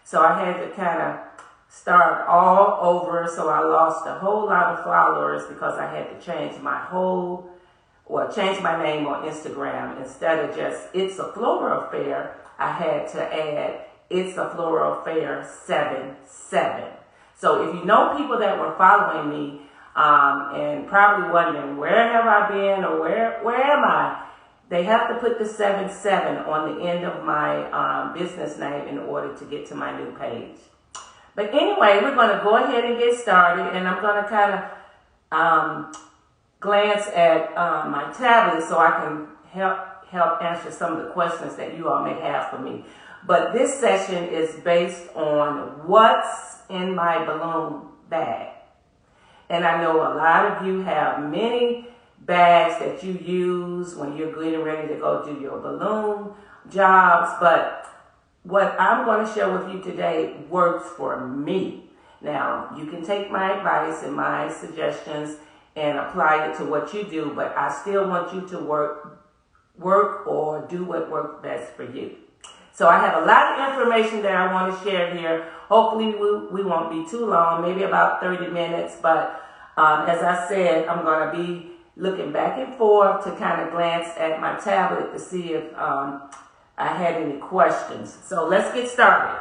So I had to kind of start all over. So I lost a whole lot of followers because I had to change my name on Instagram. Instead of just It's a Floral Affair, I had to add It's a Floral Affair 77. So if you know people that were following me and probably wondering, where have I been or where am I? They have to put the 77 on the end of my business name in order to get to my new page. But anyway, we're going to go ahead and get started, and I'm going to kind of glance at my tablet so I can help answer some of the questions that you all may have for me. But this session is based on what's in my balloon bag. And I know a lot of you have many bags that you use when you're getting ready to go do your balloon jobs, but what I'm going to share with you today works for me. Now, you can take my advice and my suggestions and apply it to what you do, but I still want you to work or do what works best for you. So I have a lot of information that I want to share here. Hopefully we won't be too long, maybe about 30 minutes, but as I said, I'm going to be looking back and forth to kind of glance at my tablet to see if I had any questions. So let's get started.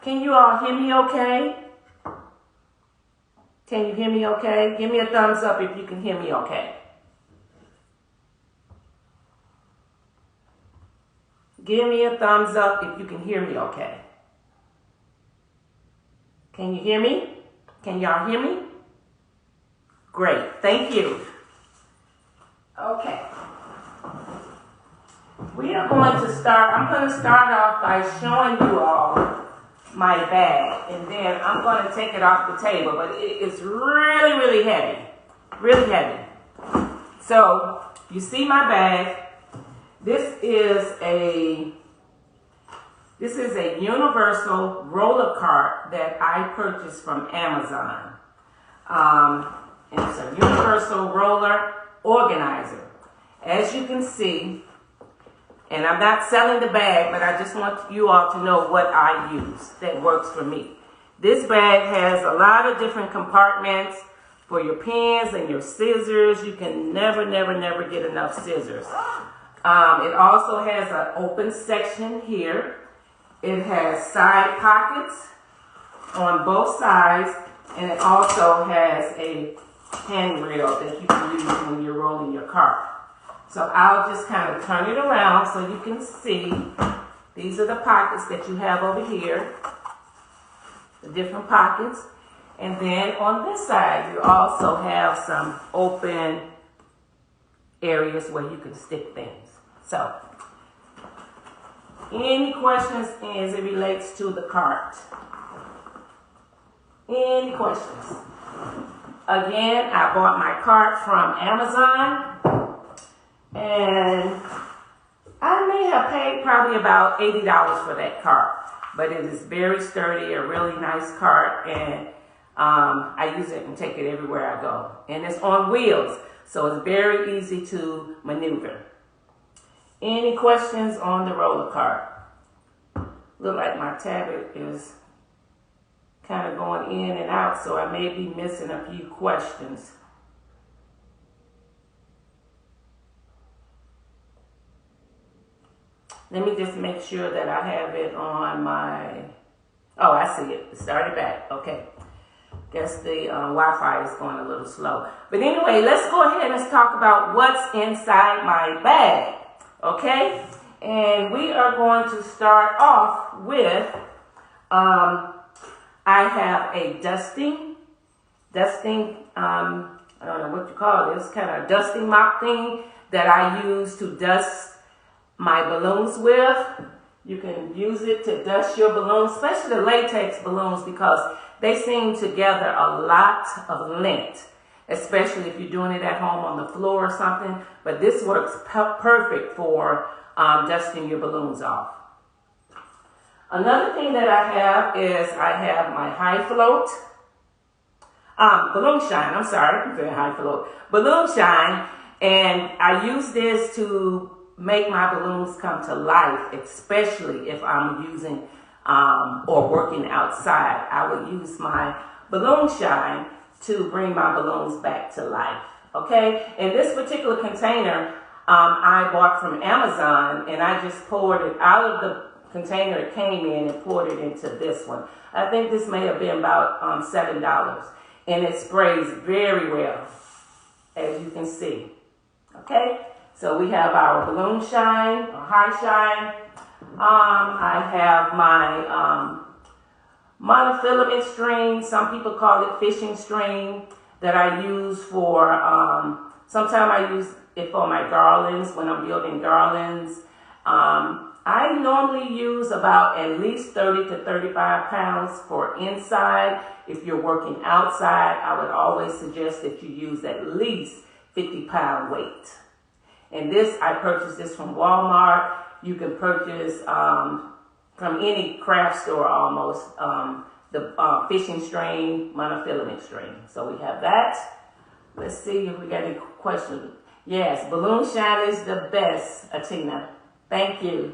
Can you all hear me okay? Can you hear me okay? Give me a thumbs up if you can hear me okay. Give me a thumbs up if you can hear me okay. Can you hear me? Can y'all hear me? Great, thank you. Okay. We are going to start, I'm going to start off by showing you all my bag, and then I'm going to take it off the table, but it is really, really heavy. Really heavy. So, you see my bag. This is a universal roller cart that I purchased from Amazon. It's a universal roller organizer. As you can see, and I'm not selling the bag, but I just want you all to know what I use that works for me. This bag has a lot of different compartments for your pens and your scissors. You can never get enough scissors. It also has an open section here. It has side pockets on both sides, and it also has a handrail that you can use when you're rolling your cart. So I'll just kind of turn it around so you can see. These are the pockets that you have over here, the different pockets. And then on this side, you also have some open areas where you can stick things. So, any questions as it relates to the cart? Any questions? Again, I bought my cart from Amazon. And I may have paid probably about $80 for that cart, but it is very sturdy, a really nice cart, and I use it and take it everywhere I go. And it's on wheels, so it's very easy to maneuver. Any questions on the roller cart? Look like my tablet is kind of going in and out, so I may be missing a few questions. Let me just make sure that I have it on my, oh, I see it. It started back. Okay. Guess the Wi-Fi is going a little slow. But anyway, let's go ahead and talk about what's inside my bag. Okay? And we are going to start off with, I have a dusting, I don't know what you call this, kind of dusting mop thing that I use to dust my balloons with. You can use it to dust your balloons, especially the latex balloons, because they seem to gather a lot of lint, especially if you're doing it at home on the floor or something. But this works perfect for dusting your balloons off. Another thing that I have is I have my high float, balloon shine, I'm sorry, very high float, balloon shine. And I use this to make my balloons come to life, especially if I'm using or working outside. I would use my balloon shine to bring my balloons back to life. Okay, and this particular container I bought from Amazon, and I just poured it out of the container it came in and poured it into this one. I think this may have been about $7, and it sprays very well, as you can see. Okay, so we have our balloon shine, or high shine. I have my monofilament string. Some people call it fishing string, that I use for, sometimes I use it for my garlands when I'm building garlands. I normally use about at least 30 to 35 pounds for inside. If you're working outside, I would always suggest that you use at least 50-pound weight. And this, I purchased this from Walmart. You can purchase from any craft store almost, the fishing string, monofilament string. So we have that. Let's see if we got any questions. Yes, balloon shine is the best, Atina. Thank you.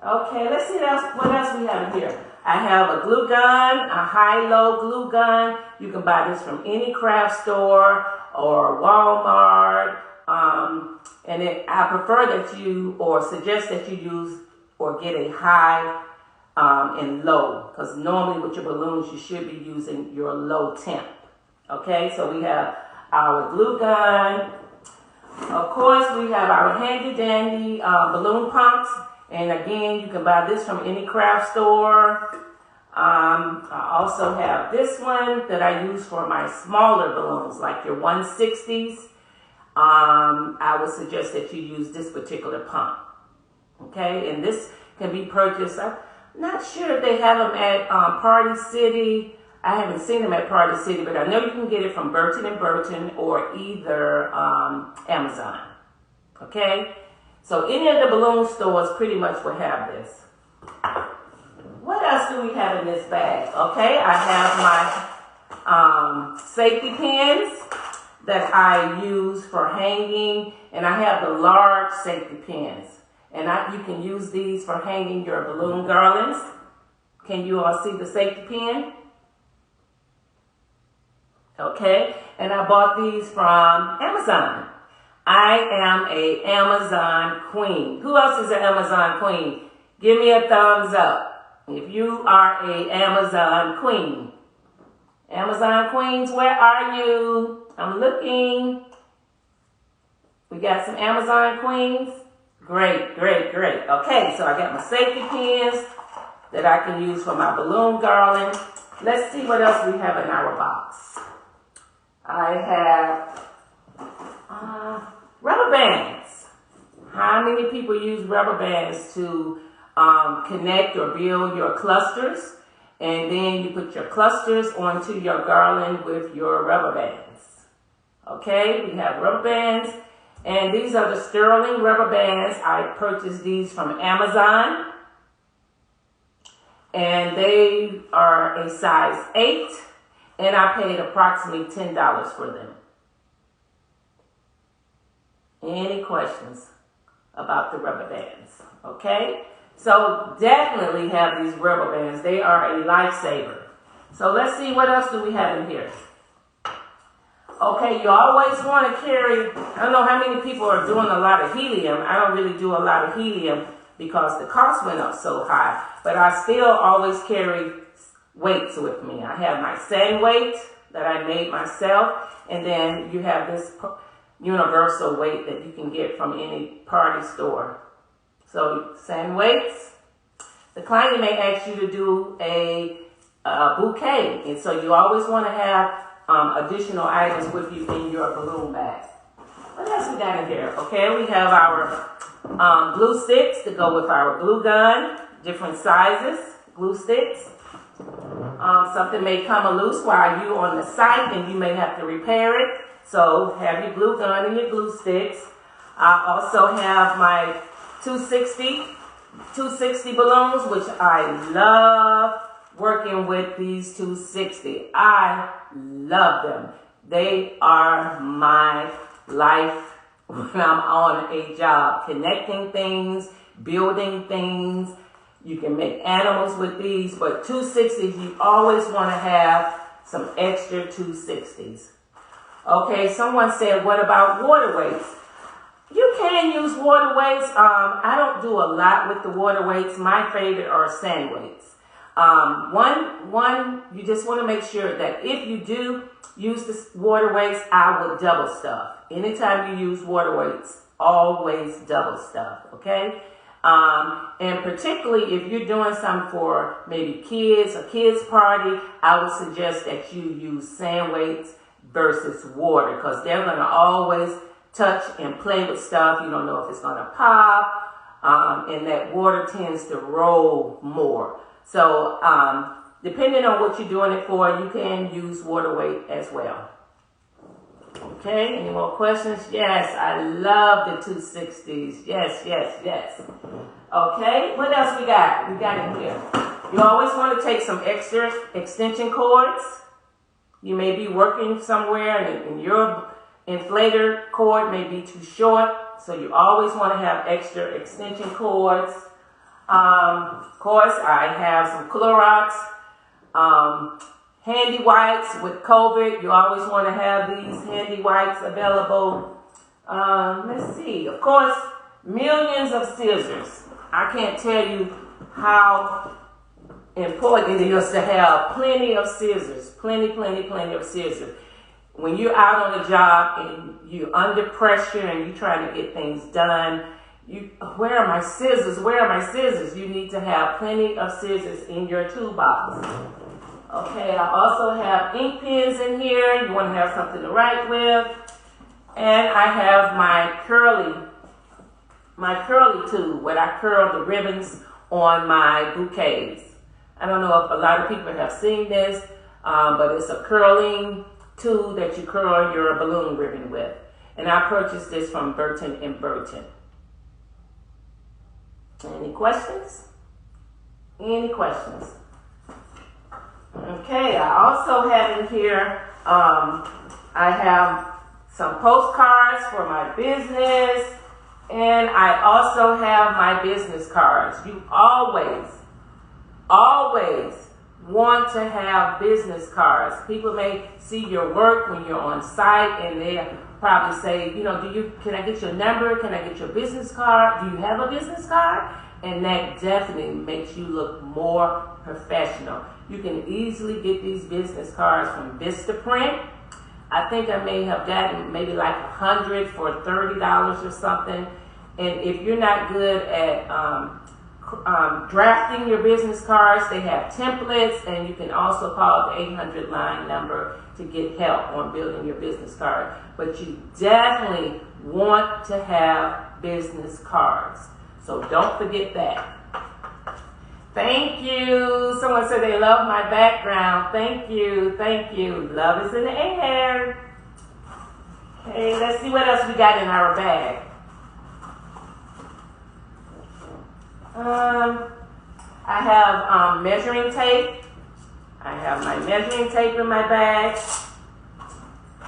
Okay, let's see what else we have here. I have a glue gun, a high-low glue gun. You can buy this from any craft store or Walmart. And I prefer that you, or suggest that you use or get a high and low, because normally with your balloons you should be using your low temp. Okay, so we have our glue gun. Of course, we have our handy dandy balloon pumps, and again, you can buy this from any craft store. I also have this one that I use for my smaller balloons, like your 160s. I would suggest that you use this particular pump. Okay, and this can be purchased. I'm not sure if they have them at Party City. I haven't seen them at Party City, but I know you can get it from Burton & Burton or either Amazon. Okay, so any of the balloon stores pretty much will have this. What else do we have in this bag? Okay, I have my safety pins that I use for hanging, and I have the large safety pins. And you can use these for hanging your balloon garlands. Can you all see the safety pin? Okay, and I bought these from Amazon. I am a Amazon queen. Who else is an Amazon queen? Give me a thumbs up if you are a Amazon queen. Amazon queens, where are you? I'm looking. We got some Amazon queens. Great, great, great. Okay, so I got my safety pins that I can use for my balloon garland. Let's see what else we have in our box. I have rubber bands. How many people use rubber bands to connect or build your clusters? And then you put your clusters onto your garland with your rubber bands. Okay, we have rubber bands. And these are the sterling rubber bands. I purchased these from Amazon. And they are a size 8. And I paid approximately $10 for them. Any questions about the rubber bands? Okay? So definitely have these rubber bands. They are a lifesaver. So let's see, what else do we have in here? Okay, you always want to carry, I don't know how many people are doing a lot of helium. I don't really do a lot of helium because the cost went up so high. But I still always carry weights with me. I have my sand weight that I made myself. And then you have this universal weight that you can get from any party store. So sand weights. The client may ask you to do a bouquet. And so you always want to have additional items with you in your balloon bag. What else we got in here? Okay, we have our glue sticks to go with our glue gun. Different sizes, glue sticks. Something may come loose while you're on the site and you may have to repair it. So have your glue gun and your glue sticks. I also have my 260 balloons, which I love working with these 260. I love them. They are my life when I'm on a job, connecting things, building things. You can make animals with these, but 260s, you always want to have some extra 260s. Okay, someone said, what about water weights? You can use water weights. I don't do a lot with the water weights. My favorite are sand weights. One, you just want to make sure that if you do use the water weights, I will double stuff. Anytime you use water weights, always double stuff, okay? And particularly if you're doing something for maybe kids, a kids party, I would suggest that you use sand weights versus water, because they're going to always touch and play with stuff. You don't know if it's going to pop, and that water tends to roll more. So depending on what you're doing it for, you can use water weight as well. Okay, any more questions? Yes, I love the 260s. Yes, yes, yes. Okay, what else we got? We got in here. You always want to take some extra extension cords. You may be working somewhere and your inflator cord may be too short, so you always want to have extra extension cords. Of course, I have some Clorox, handy wipes with COVID. You always want to have these handy wipes available. Let's see. Of course, millions of scissors. I can't tell you how important it is to have plenty of scissors. Plenty of scissors. When you're out on a job and you're under pressure and you're trying to get things done, where are my scissors? Where are my scissors? You need to have plenty of scissors in your toolbox. Okay, I also have ink pens in here. You want to have something to write with. And I have my curly tool where I curl the ribbons on my bouquets. I don't know if a lot of people have seen this, but it's a curling tool that you curl your balloon ribbon with. And I purchased this from Burton & Burton. Any questions? Any questions? Okay, I also have in here, I have some postcards for my business, and I also have my business cards. You always want to have business cards. People may see your work when you're on site, and they probably say, can I get your number? Can I get your business card? Do you have a business card? And that definitely makes you look more professional. You can easily get these business cards from Vistaprint. I think I may have gotten maybe like 100 for $30 or something. And if you're not good at drafting your business cards, they have templates, and you can also call the 800 line number to get help on building your business card. But you definitely want to have business cards. So don't forget that. Thank you. Someone said they love my background. Thank you. Thank you. Love is in the air. Okay, let's see what else we got in our bag. I have measuring tape. I have my measuring tape in my bag.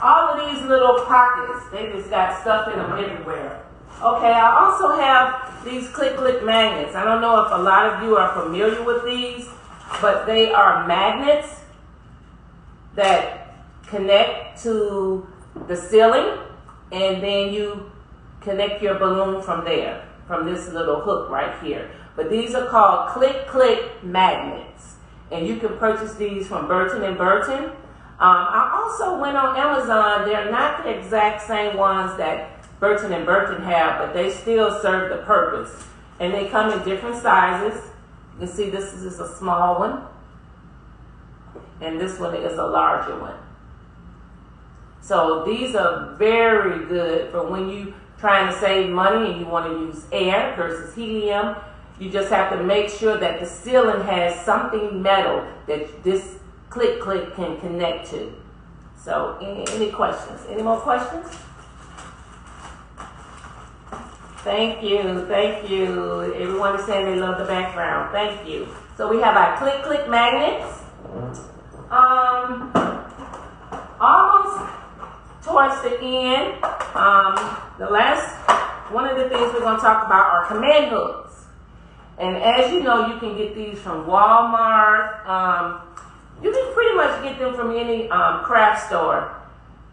All of these little pockets, they just got stuff in them everywhere. Okay, I also have these click magnets. I don't know if a lot of you are familiar with these, but they are magnets that connect to the ceiling, and then you connect your balloon from there, from this little hook right here. But these are called click magnets, and you can purchase these from Burton & Burton. I also went on Amazon. They're not the exact same ones that Burton & Burton have, but they still serve the purpose. And they come in different sizes. You can see this is a small one, and this one is a larger one. So these are very good for when you're trying to save money and you want to use air versus helium. You just have to make sure that the ceiling has something metal that this click can connect to. So any questions? Any more questions? Thank you, thank you. Everyone is saying they love the background. Thank you. So we have our click magnets. Almost toward towards the end, one of the things we're going to talk about are command hooks. And as you know, you can get these from Walmart. You can pretty much get them from any craft store.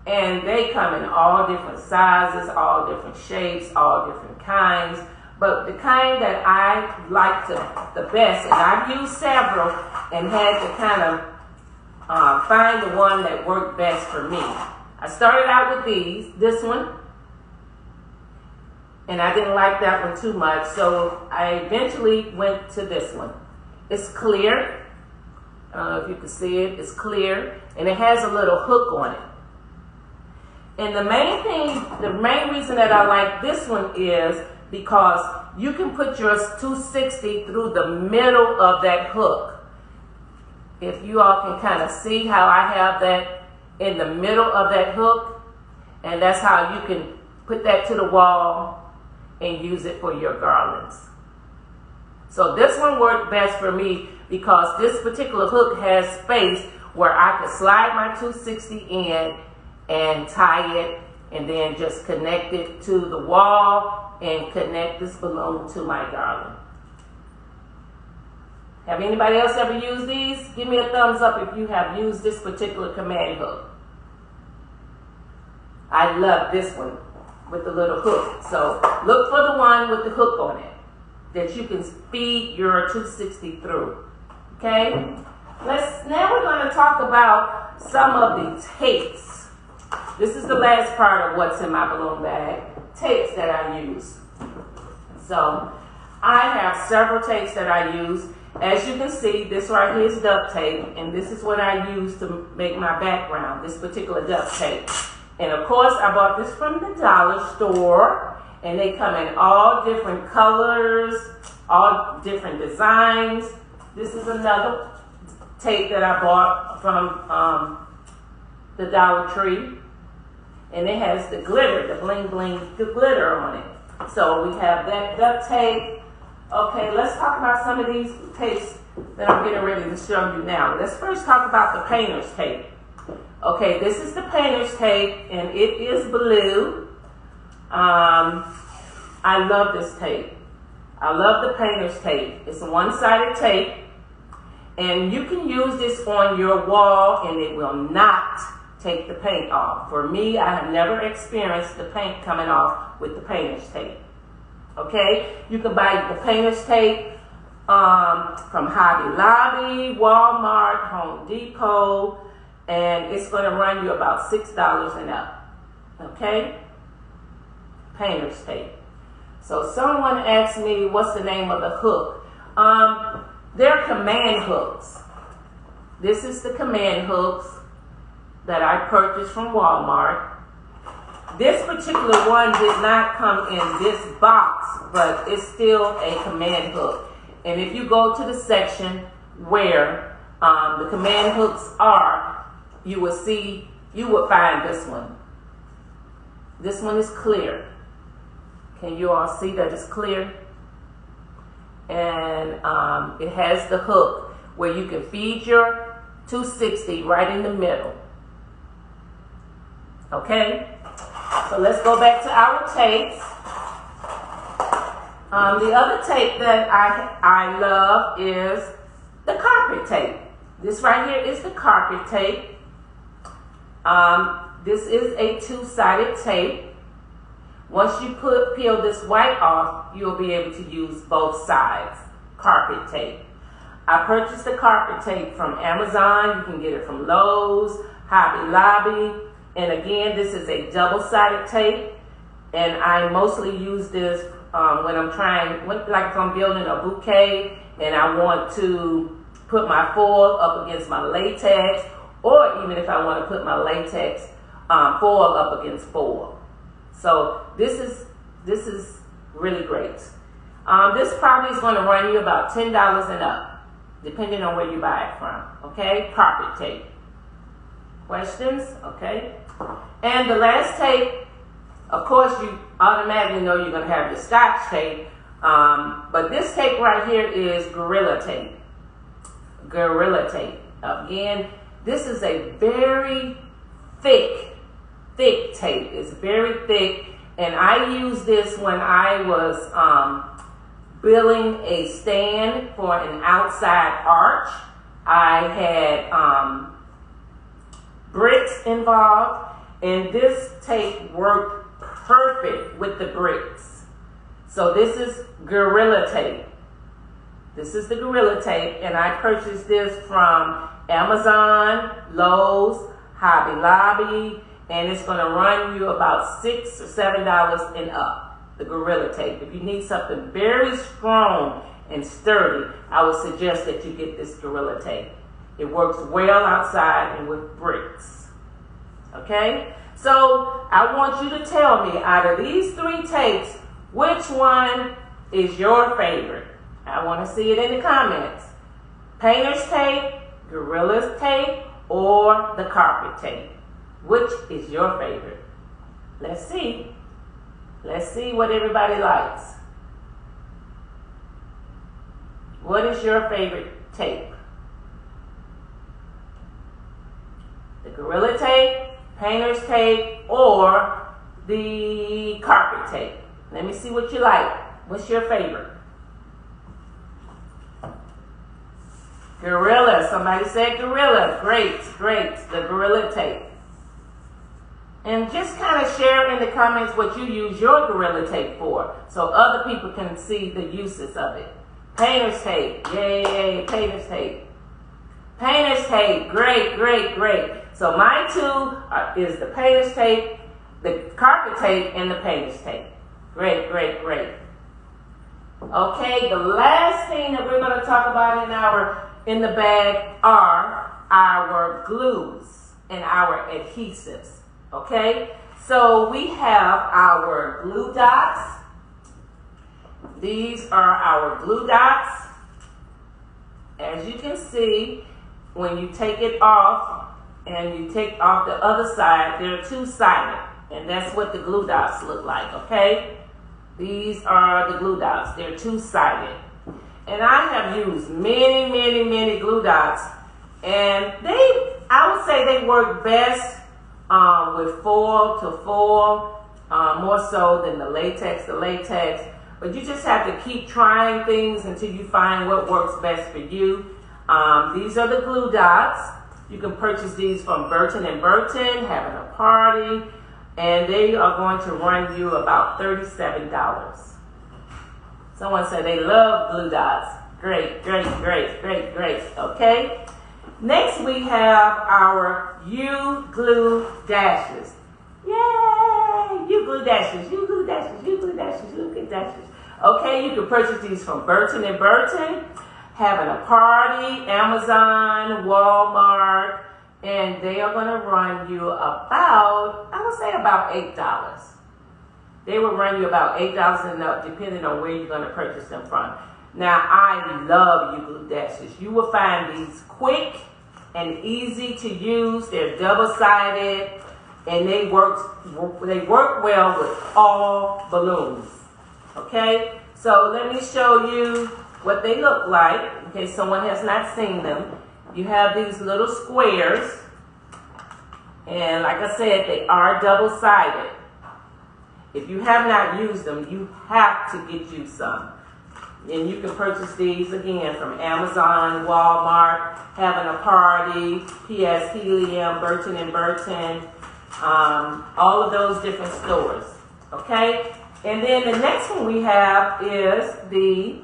And they come in all different sizes, all different shapes, all different kinds. But the kind that I like the best, and I've used several and had to kind of find the one that worked best for me. I started out with this one, and I didn't like that one too much, so I eventually went to this one. It's clear. I don't know if you can see it. It's clear, and it has a little hook on it. And the main reason that I like this one is because you can put your 260 through the middle of that hook. If you all can kind of see how I have that in the middle of that hook, and that's how you can put that to the wall and use it for your garlands. So this one worked best for me because this particular hook has space where I could slide my 260 in and tie it and then just connect it to the wall and connect this balloon to my garland. Have anybody else ever used these? Give me a thumbs up if you have used this particular command hook. I love this one with the little hook. So look for the one with the hook on it that you can feed your 260 through. Okay? Now we're going to talk about some of the tapes. This is the last part of what's in my balloon bag. Tapes that I use. So I have several tapes that I use. As you can see, this right here is duct tape, and this is what I use to make my background, this particular duct tape. And of course, I bought this from the dollar store, and they come in all different colors, all different designs. This is another tape that I bought from the Dollar Tree. And it has the glitter, the bling bling, the glitter on it. So we have that duct tape. Okay, let's talk about some of these tapes that I'm getting ready to show you now. Let's first talk about the painter's tape. Okay, this is the painter's tape, and it is blue. I love this tape. I love the painter's tape. It's a one-sided tape, and you can use this on your wall, and it will not take the paint off. For me, I have never experienced the paint coming off with the painter's tape. Okay, you can buy the painter's tape from Hobby Lobby, Walmart, Home Depot, and it's going to run you about $6 and up. Okay, painter's tape. So someone asked me, what's the name of the hook? They're command hooks. This is the command hooks that I purchased from Walmart. This particular one did not come in this box, but it's still a command hook. And if you go to the section where the command hooks are, you will find this one. This one is clear. Can you all see that it's clear? And it has the hook where you can feed your 260 right in the middle. Okay, so let's go back to our tapes. The other tape that I love is the carpet tape. This right here is the carpet tape. This is a two-sided tape. Once you peel this white off, you'll be able to use both sides. Carpet tape. I purchased the carpet tape from Amazon. You can get it from Lowe's, Hobby Lobby. And again, this is a double-sided tape, and I mostly use this when I'm like if I'm building a bouquet and I want to put my foil up against my latex, or even if I want to put my latex foil up against foil. So this is really great. This probably is going to run you about $10 and up, depending on where you buy it from. Okay, carpet tape. Questions? Okay. And the last tape, of course, you automatically know you're going to have your Scotch tape. But this tape right here is Gorilla Tape. Gorilla Tape. Again, this is a very thick thick tape. It's very thick, and I used this when I was building a stand for an outside arch. I had bricks involved, and this tape worked perfect with the bricks. So this is Gorilla Tape. This is the Gorilla Tape, and I purchased this from Amazon, Lowe's, Hobby Lobby, and it's going to run you about $6 or $7 and up, the Gorilla Tape. If you need something very strong and sturdy, I would suggest that you get this Gorilla Tape. It works well outside and with bricks. Okay? So I want you to tell me, out of these 3 tapes, which one is your favorite? I want to see it in the comments. Painter's tape, Gorilla Tape, or the carpet tape. Which is your favorite? Let's see. Let's see what everybody likes. What is your favorite tape? The Gorilla Tape, Painter's tape, or the carpet tape? Let me see what you like. What's your favorite? Gorilla. Somebody said Gorilla. Great, great. The Gorilla Tape. And just kind of share in the comments what you use your Gorilla Tape for, so other people can see the uses of it. Painter's tape. Yay, Painter's tape. Painter's tape. Great, great, great. So my 2 is the Painter's tape, the carpet tape, and the Painter's tape. Great, great, great. Okay, the last thing that we're going to talk about in the bag are our glues and our adhesives. Okay, so we have our glue dots. These are our glue dots. As you can see, when you take it off and you take off the other side, they're 2-sided, and that's what the glue dots look like. Okay, these are the glue dots. They're 2-sided. And I have used many, many, many glue dots, and I would say they work best with foil to foil, more so than the latex to latex. But you just have to keep trying things until you find what works best for you. These are the glue dots. You can purchase these from Burton & Burton, having a party, and they are going to run you about $37. Someone said they love glue dots. Great, great, great, great, great. Okay. Next we have our U-glue dashes. Yay! U-glue dashes, U-glue dashes, U-glue dashes, U-glue dashes. Okay, you can purchase these from Burton & Burton, having a party, Amazon, Walmart, and they are going to run you about, I would say about $8. They will run you about $8 and up, depending on where you're going to purchase them from. Now, I love U-glue dashes. You will find these quick and easy to use. They're double-sided, and they work well with all balloons. Okay, so let me show you what they look like in case someone has not seen them. You have these little squares, and like I said, they are double-sided. If you have not used them, you have to get you some. And you can purchase these again from Amazon, Walmart, Having a Party, P.S. Helium, Burton & Burton, all of those different stores. Okay? And then the next one we have is the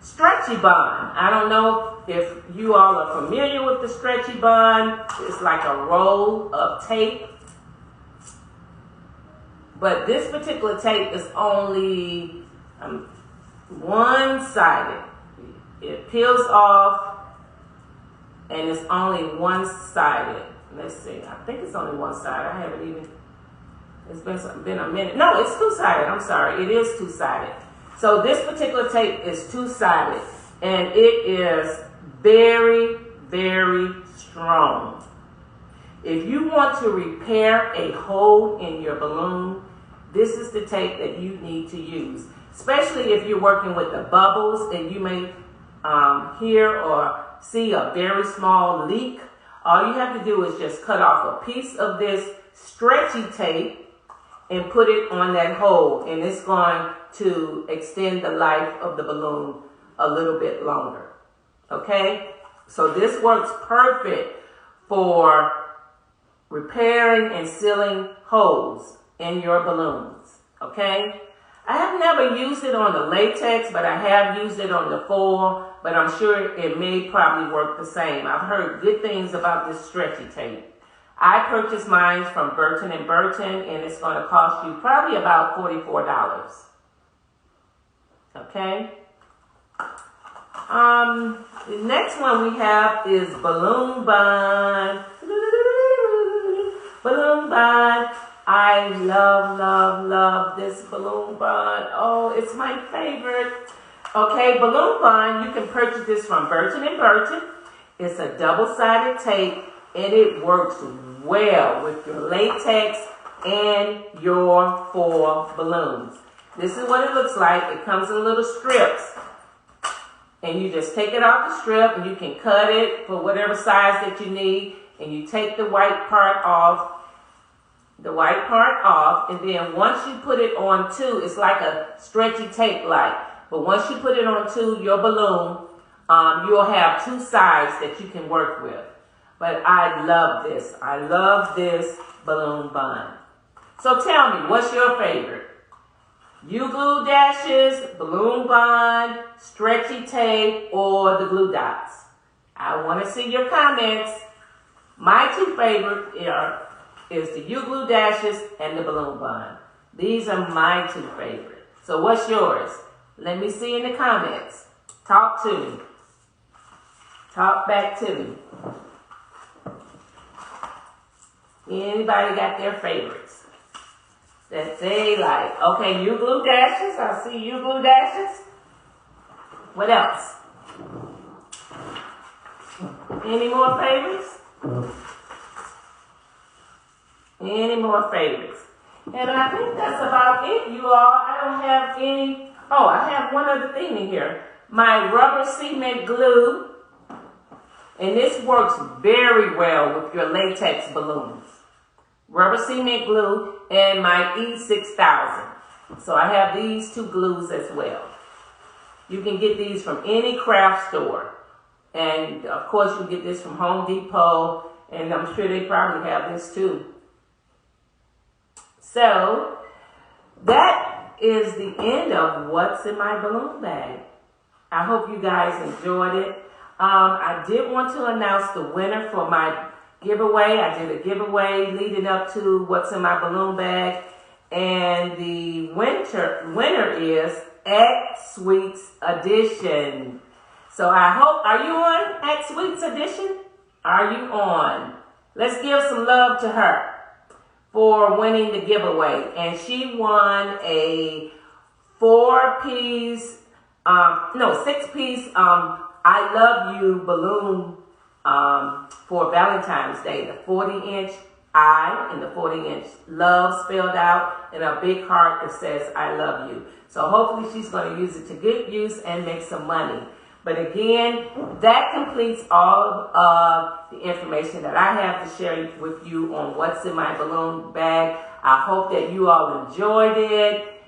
stretchy bond. I don't know if you all are familiar with the stretchy bond. It's like a roll of tape. But this particular tape is only one-sided. It peels off, and it's only one-sided. Let's see. I think it's only one-sided. I haven't even. It's been a minute. No, it's two-sided. I'm sorry. It is two-sided. So this particular tape is two-sided, and it is very, very strong. If you want to repair a hole in your balloon, this is the tape that you need to use. Especially if you're working with the bubbles and you may hear or see a very small leak. All you have to do is just cut off a piece of this stretchy tape and put it on that hole, and it's going to extend the life of the balloon a little bit longer. Okay, so this works perfect for repairing and sealing holes in your balloons. Okay, I have never used it on the latex, but I have used it on the foil, but I'm sure it may probably work the same. I've heard good things about this stretchy tape. I purchased mine from Burton & Burton, and it's going to cost you probably about $44. Okay. The next one we have is Balloon Bond. Balloon Bond. I love this Balloon Bond. Oh, it's my favorite. Okay, Balloon Bond, you can purchase this from Burton & Burton. It's a double-sided tape, and it works well with your latex and your foil balloons. This is what it looks like. It comes in little strips, and you just take it off the strip, and you can cut it for whatever size that you need, and you take the white part off, and then once you put it onto, it's like a stretchy tape but once you put it onto your balloon, you'll have two sides that you can work with. But I love this. I love this Balloon Bond. So tell me, what's your favorite? U-glue dashes, Balloon Bond, stretchy tape, or the glue dots? I want to see your comments. My two favorites is the U-glue dashes and the Balloon Bond. These are my two favorites. So what's yours? Let me see in the comments. Talk to me. Talk back to me. Anybody got their favorites that they like? Okay, U-glue dashes. I see U-glue dashes. What else? Any more favorites? Any more favorites? And I think that's about it, you all. I don't have any. Oh, I have one other thing in here. My rubber cement glue. And this works very well with your latex balloons. Rubber cement glue and my E6000. So I have these two glues as well. You can get these from any craft store. And of course you get this from Home Depot. And I'm sure they probably have this too. So that is the end of what's in my balloon bag. I hope you guys enjoyed it. I did want to announce the winner for my giveaway. I did a giveaway leading up to what's in my balloon bag. And the winner is X Sweets Edition. So I hope, are you on X Sweets Edition? Are you on? Let's give some love to her for winning the giveaway. And she won a 6-piece I Love You balloon for Valentine's Day. The 40-inch I and the 40-inch love spelled out and a big heart that says I love you. So hopefully she's going to use it to good use and make some money. But again, that completes all of the information that I have to share with you on what's in my balloon bag. I hope that you all enjoyed it.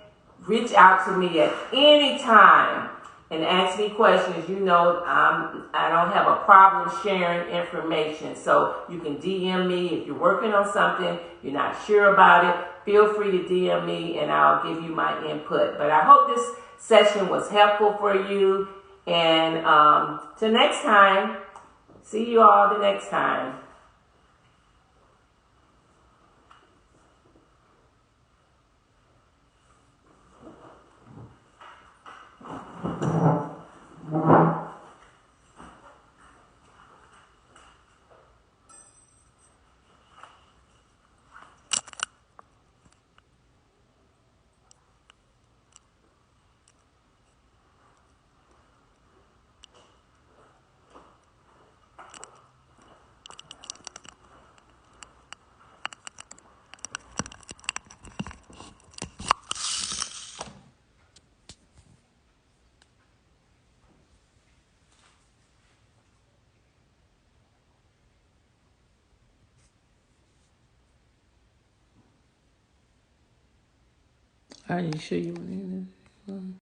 Reach out to me at any time and ask me questions. You know, I don't have a problem sharing information. So you can DM me if you're working on something, you're not sure about it. Feel free to DM me and I'll give you my input. But I hope this session was helpful for you. And till next time, see you all the next time. Are you sure you want to hear this?